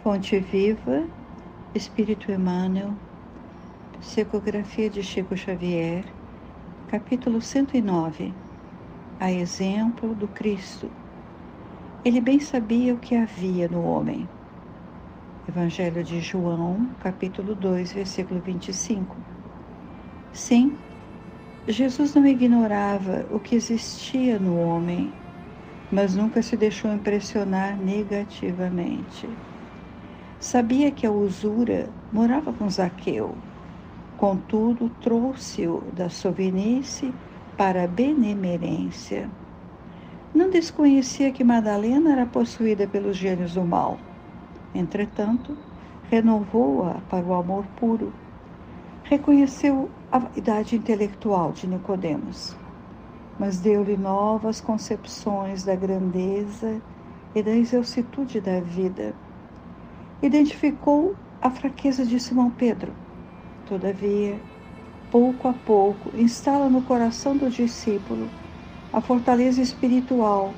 Fonte Viva, Espírito Emmanuel, Psicografia de Chico Xavier, capítulo 109, a exemplo do Cristo. Ele bem sabia o que havia no homem. Evangelho de João, capítulo 2, versículo 25. Sim, Jesus não ignorava o que existia no homem, mas nunca se deixou impressionar negativamente. Sabia que a usura morava com Zaqueu, contudo trouxe-o da sovinice para a benemerência. Não desconhecia que Madalena era possuída pelos gênios do mal. Entretanto, renovou-a para o amor puro. Reconheceu a idade intelectual de Nicodemos, mas deu-lhe novas concepções da grandeza e da excelsidade da vida. Identificou a fraqueza de Simão Pedro. Todavia, pouco a pouco, instala no coração do discípulo a fortaleza espiritual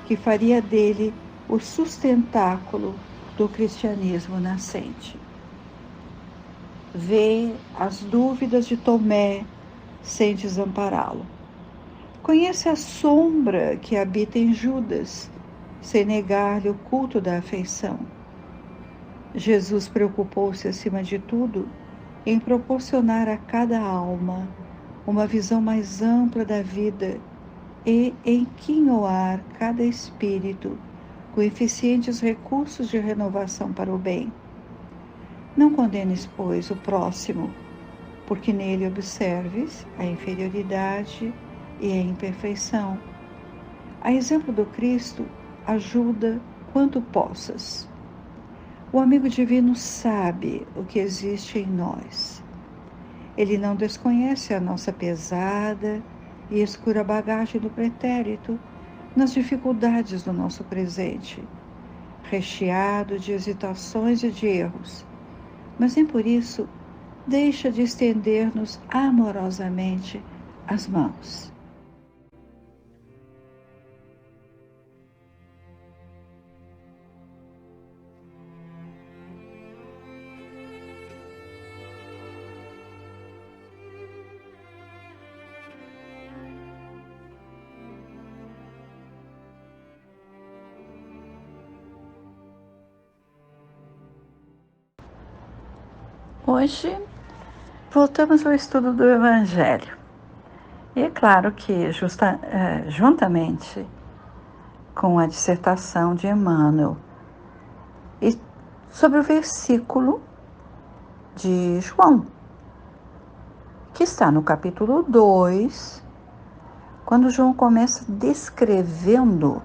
que faria dele o sustentáculo do cristianismo nascente. Vê as dúvidas de Tomé sem desampará-lo. Conhece a sombra que habita em Judas, sem negar-lhe o culto da afeição. Jesus preocupou-se, acima de tudo, em proporcionar a cada alma uma visão mais ampla da vida e em quinhoar cada espírito com eficientes recursos de renovação para o bem. Não condenes, pois, o próximo, porque nele observes a inferioridade e a imperfeição. A exemplo do Cristo, ajuda quanto possas. O amigo divino sabe o que existe em nós. Ele não desconhece a nossa pesada e escura bagagem do pretérito nas dificuldades do nosso presente, recheado de hesitações e de erros, mas nem por isso deixa de estender-nos amorosamente as mãos. Hoje, voltamos ao estudo do Evangelho. E é claro que, juntamente com a dissertação de Emmanuel, e sobre o versículo de João, que está no capítulo 2, quando João começa descrevendo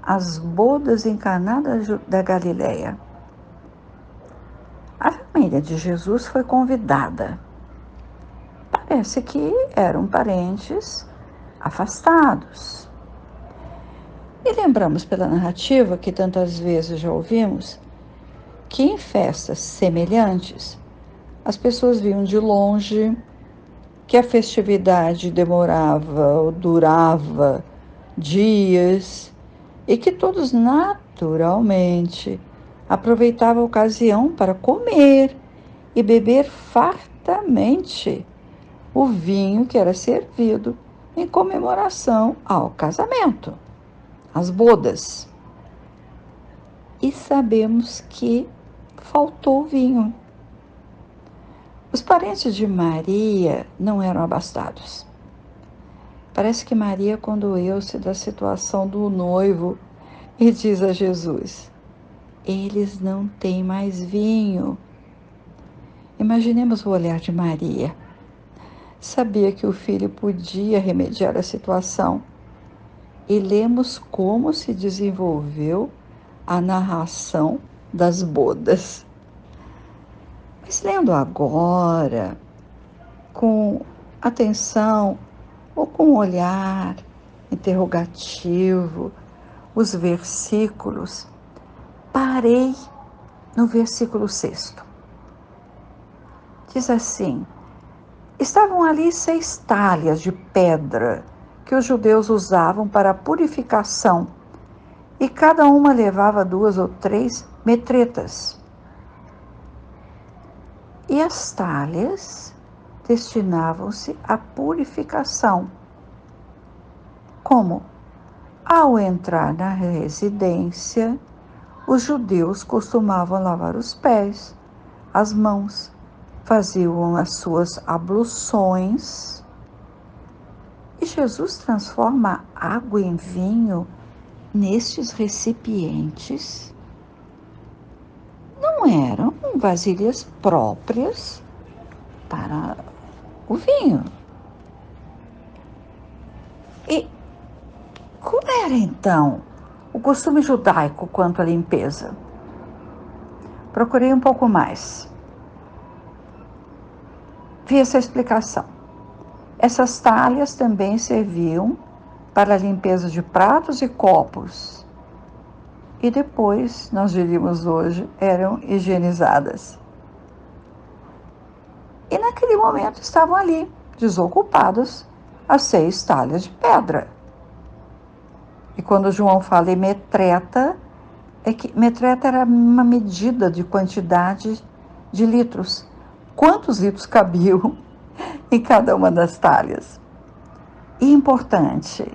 as bodas em Caná da Galileia. A família de Jesus foi convidada. Parece que eram parentes afastados. E lembramos pela narrativa, que tantas vezes já ouvimos, que em festas semelhantes, as pessoas viam de longe que a festividade demorava ou durava dias e que todos naturalmente aproveitavam a ocasião para comer e beber fartamente o vinho que era servido em comemoração ao casamento, às bodas. E sabemos que faltou vinho. Os parentes de Maria não eram abastados. Parece que Maria condoeu-se da situação do noivo e diz a Jesus: eles não têm mais vinho. Imaginemos o olhar de Maria. Sabia que o filho podia remediar a situação. E lemos como se desenvolveu a narração das bodas. Mas lendo agora, com atenção ou com um olhar interrogativo, os versículos, parei no versículo 6. Diz assim: estavam ali 6 talhas de pedra que os judeus usavam para a purificação e cada uma levava 2 ou 3 metretas. E as talhas destinavam-se à purificação. Como? Ao entrar na residência, os judeus costumavam lavar os pés, as mãos, faziam as suas abluções. E Jesus transforma a água em vinho nestes recipientes. Não eram vasilhas próprias para o vinho. E como era então o costume judaico quanto à limpeza? Procurei um pouco mais. Vi essa explicação. Essas talhas também serviam para a limpeza de pratos e copos. E depois, nós diríamos hoje, eram higienizadas. E naquele momento estavam ali, desocupadas, as 6 talhas de pedra. E quando João fala em metreta, é que metreta era uma medida de quantidade de litros. Quantos litros cabiam em cada uma das talhas? E importante,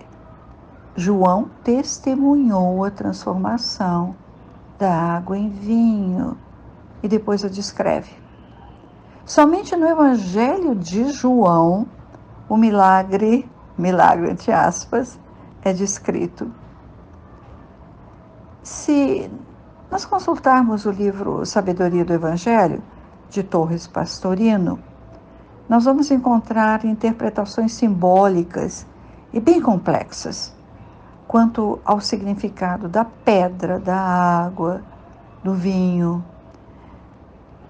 João testemunhou a transformação da água em vinho e depois a descreve. Somente no Evangelho de João, o milagre entre aspas, é descrito. Se nós consultarmos o livro Sabedoria do Evangelho, de Torres Pastorino, nós vamos encontrar interpretações simbólicas e bem complexas quanto ao significado da pedra, da água, do vinho.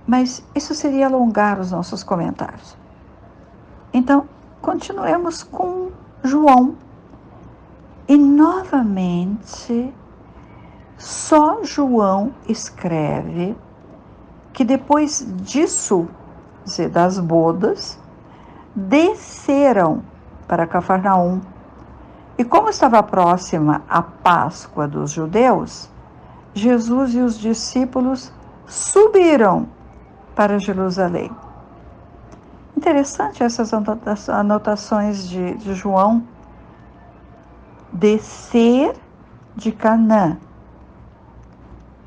Mas isso seria alongar os nossos comentários. Então, continuemos com João. E novamente, só João escreve que depois disso, das bodas, desceram para Cafarnaum. E como estava próxima a Páscoa dos judeus, Jesus e os discípulos subiram para Jerusalém. Interessante essas anotações de João. Descer de Canaã,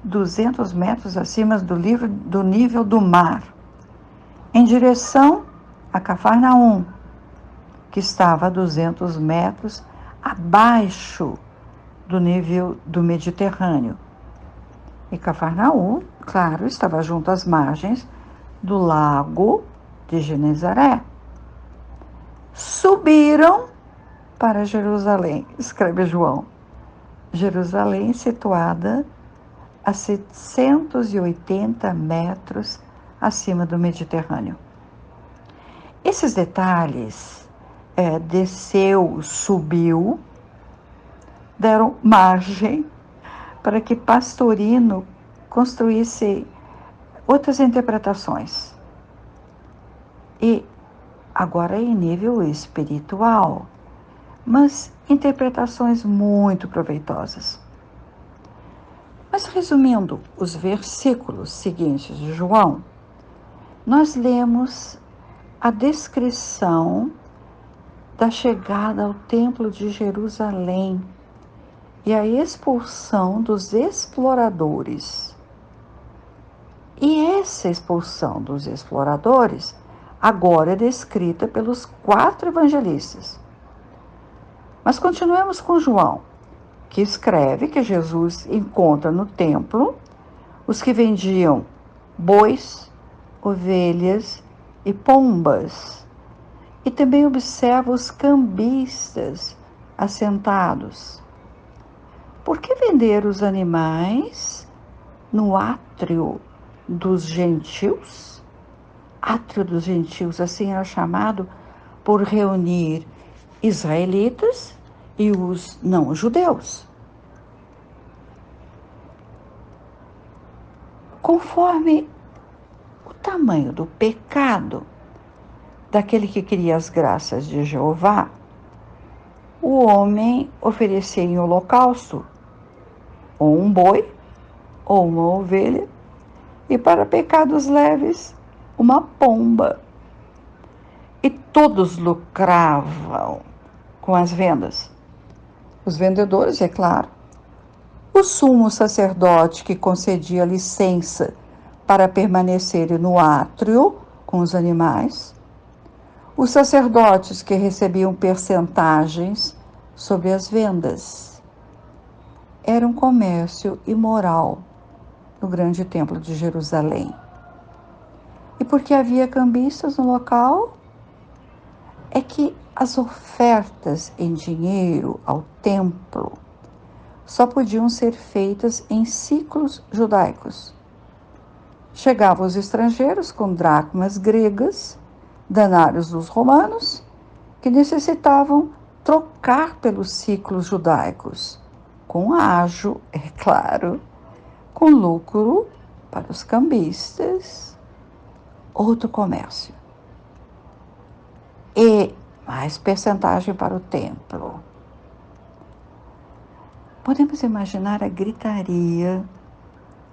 200 metros acima do nível do mar, em direção a Cafarnaum, que estava a 200 metros abaixo do nível do Mediterrâneo. E Cafarnaum, claro, estava junto às margens do lago de Genezaré. Subiram para Jerusalém, escreve João. Jerusalém situada a 780 metros acima do Mediterrâneo. Esses detalhes, desceu, subiu, deram margem para que Pastorino construísse outras interpretações. E agora em nível espiritual, mas interpretações muito proveitosas. Mas resumindo os versículos seguintes de João, nós lemos a descrição da chegada ao Templo de Jerusalém e a expulsão dos exploradores. E essa expulsão dos exploradores agora é descrita pelos 4 evangelistas. Mas continuemos com João, que escreve que Jesus encontra no templo os que vendiam bois, ovelhas e pombas, e também observa os cambistas assentados. Por que vender os animais no átrio dos gentios? Átrio dos gentios, assim era chamado por reunir israelitas e os não-judeus. Conforme o tamanho do pecado daquele que queria as graças de Jeová, o homem oferecia em holocausto ou um boi, ou uma ovelha, e para pecados leves, uma pomba. E todos lucravam com as vendas. Os vendedores, é claro, o sumo sacerdote que concedia licença para permanecerem no átrio com os animais, os sacerdotes que recebiam percentagens sobre as vendas. Era um comércio imoral no grande templo de Jerusalém. E porque havia cambistas no local, é que as ofertas em dinheiro ao templo só podiam ser feitas em ciclos judaicos. Chegavam os estrangeiros com dracmas gregas, denários dos romanos, que necessitavam trocar pelos ciclos judaicos, com ágio, é claro, com lucro para os cambistas, outro comércio. E mais percentagem para o templo. Podemos imaginar a gritaria,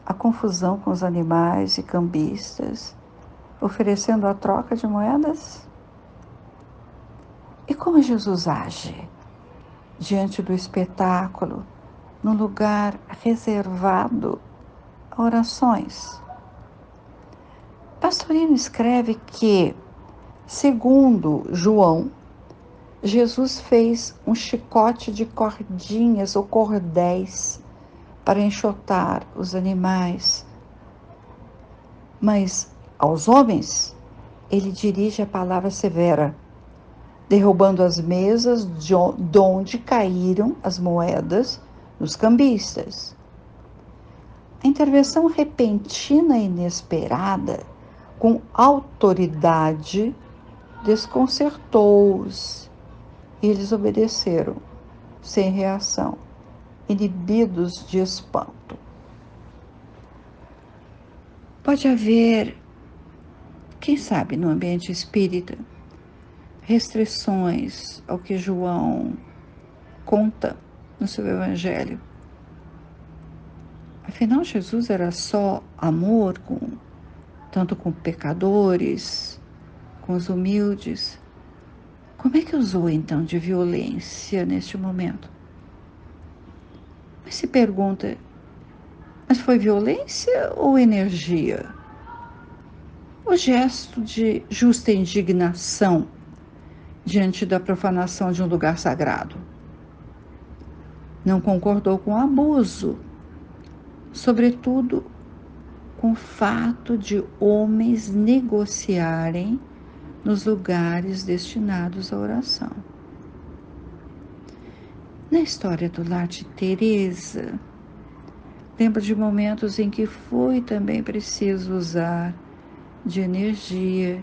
a confusão com os animais e cambistas, oferecendo a troca de moedas? E como Jesus age diante do espetáculo, num lugar reservado a orações? Pastorino escreve que, segundo João, Jesus fez um chicote de cordinhas ou cordéis para enxotar os animais. Mas aos homens, ele dirige a palavra severa, derrubando as mesas de onde caíram as moedas dos cambistas. A intervenção repentina e inesperada, com autoridade, desconcertou-os. E eles obedeceram, sem reação, inibidos de espanto. Pode haver, quem sabe, no ambiente espírita, restrições ao que João conta no seu evangelho. Afinal, Jesus era só amor, tanto com pecadores, com os humildes. Como é que usou então de violência neste momento? Mas se pergunta, mas foi violência ou energia? O gesto de justa indignação diante da profanação de um lugar sagrado. Não concordou com o abuso, sobretudo com o fato de homens negociarem nos lugares destinados à oração. Na história do lar de Teresa, lembro de momentos em que foi também preciso usar de energia,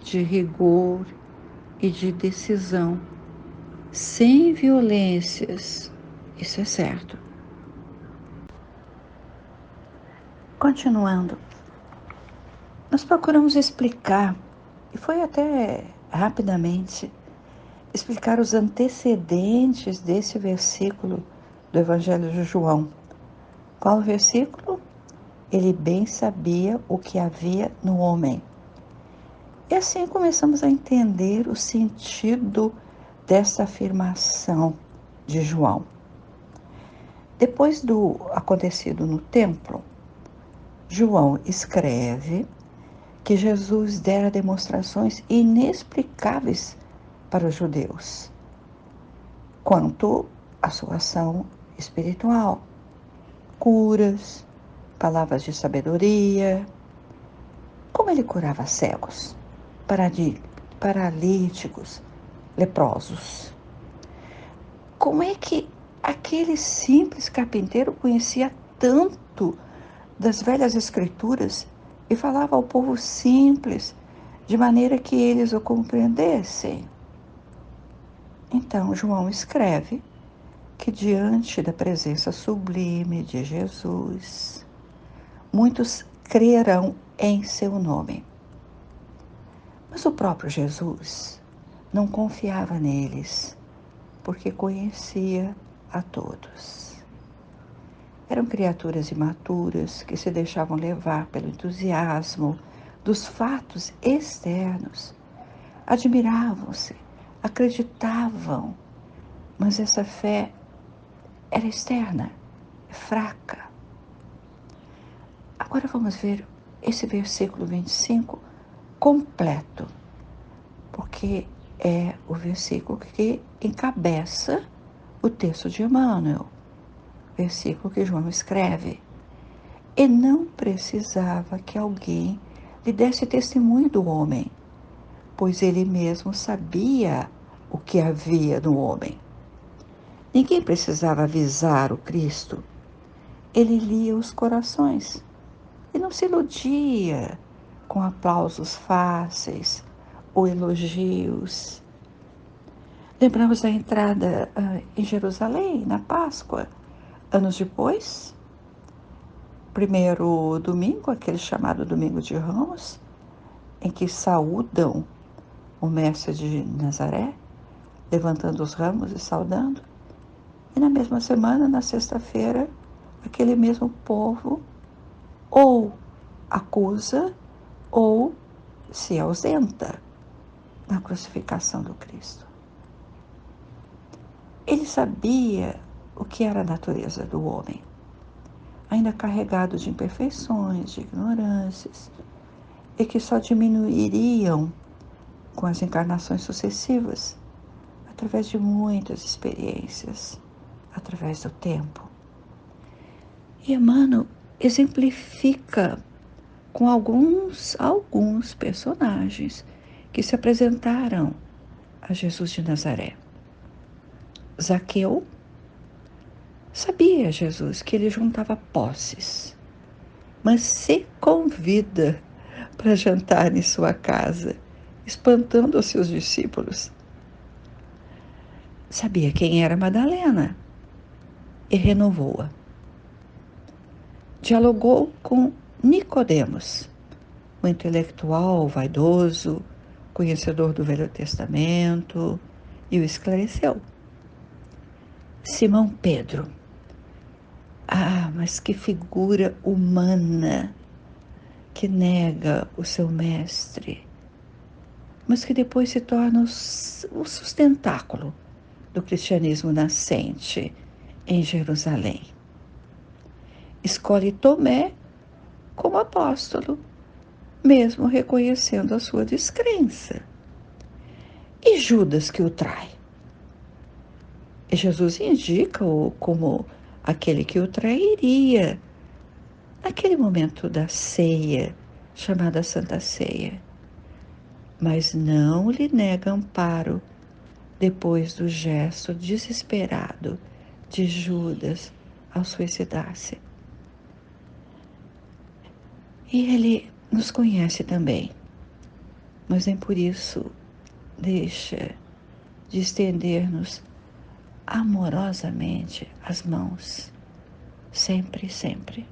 de rigor e de decisão, sem violências, isso é certo. Continuando, nós procuramos explicar, e foi até rapidamente, explicar os antecedentes desse versículo do Evangelho de João. Qual versículo? Ele bem sabia o que havia no homem. E assim começamos a entender o sentido dessa afirmação de João. Depois do acontecido no templo, João escreve que Jesus dera demonstrações inexplicáveis para os judeus quanto à sua ação espiritual, curas, palavras de sabedoria, como ele curava cegos, paralíticos, leprosos. Como é que aquele simples carpinteiro conhecia tanto das velhas escrituras e falava ao povo simples, de maneira que eles o compreendessem? Então, João escreve que diante da presença sublime de Jesus, muitos crerão em seu nome. Mas o próprio Jesus não confiava neles, porque conhecia a todos. Eram criaturas imaturas que se deixavam levar pelo entusiasmo dos fatos externos. Admiravam-se, acreditavam, mas essa fé era externa, fraca. Agora vamos ver esse versículo 25 completo, porque é o versículo que encabeça o texto de Emmanuel, versículo que João escreve. E não precisava que alguém lhe desse testemunho do homem, pois ele mesmo sabia o que havia no homem. Ninguém precisava avisar o Cristo. Ele lia os corações e não se iludia com aplausos fáceis ou elogios. Lembramos da entrada em Jerusalém, na Páscoa, anos depois. Primeiro domingo, aquele chamado Domingo de Ramos, em que saúdam o mestre de Nazaré, levantando os ramos e saudando. E na mesma semana, na sexta-feira, aquele mesmo povo ou acusa ou se ausenta na crucificação do Cristo. Ele sabia o que era a natureza do homem, ainda carregado de imperfeições, de ignorâncias, e que só diminuiriam com as encarnações sucessivas, através de muitas experiências, através do tempo. E Emmanuel exemplifica com alguns personagens que se apresentaram a Jesus de Nazaré. Zaqueu sabia, Jesus, que ele juntava posses, mas se convida para jantar em sua casa, espantando os seus discípulos. Sabia quem era Madalena e renovou-a. Dialogou com Nicodemos, o intelectual vaidoso, conhecedor do Velho Testamento, e o esclareceu. Simão Pedro. Mas que figura humana que nega o seu mestre, mas que depois se torna o sustentáculo do cristianismo nascente em Jerusalém. Escolhe Tomé como apóstolo, mesmo reconhecendo a sua descrença. E Judas, que o trai. E Jesus indica-o como aquele que o trairia naquele momento da ceia, chamada Santa Ceia. Mas não lhe nega amparo depois do gesto desesperado de Judas ao suicidar-se. E ele nos conhece também, mas nem por isso deixa de estender-nos amorosamente as mãos, sempre, sempre.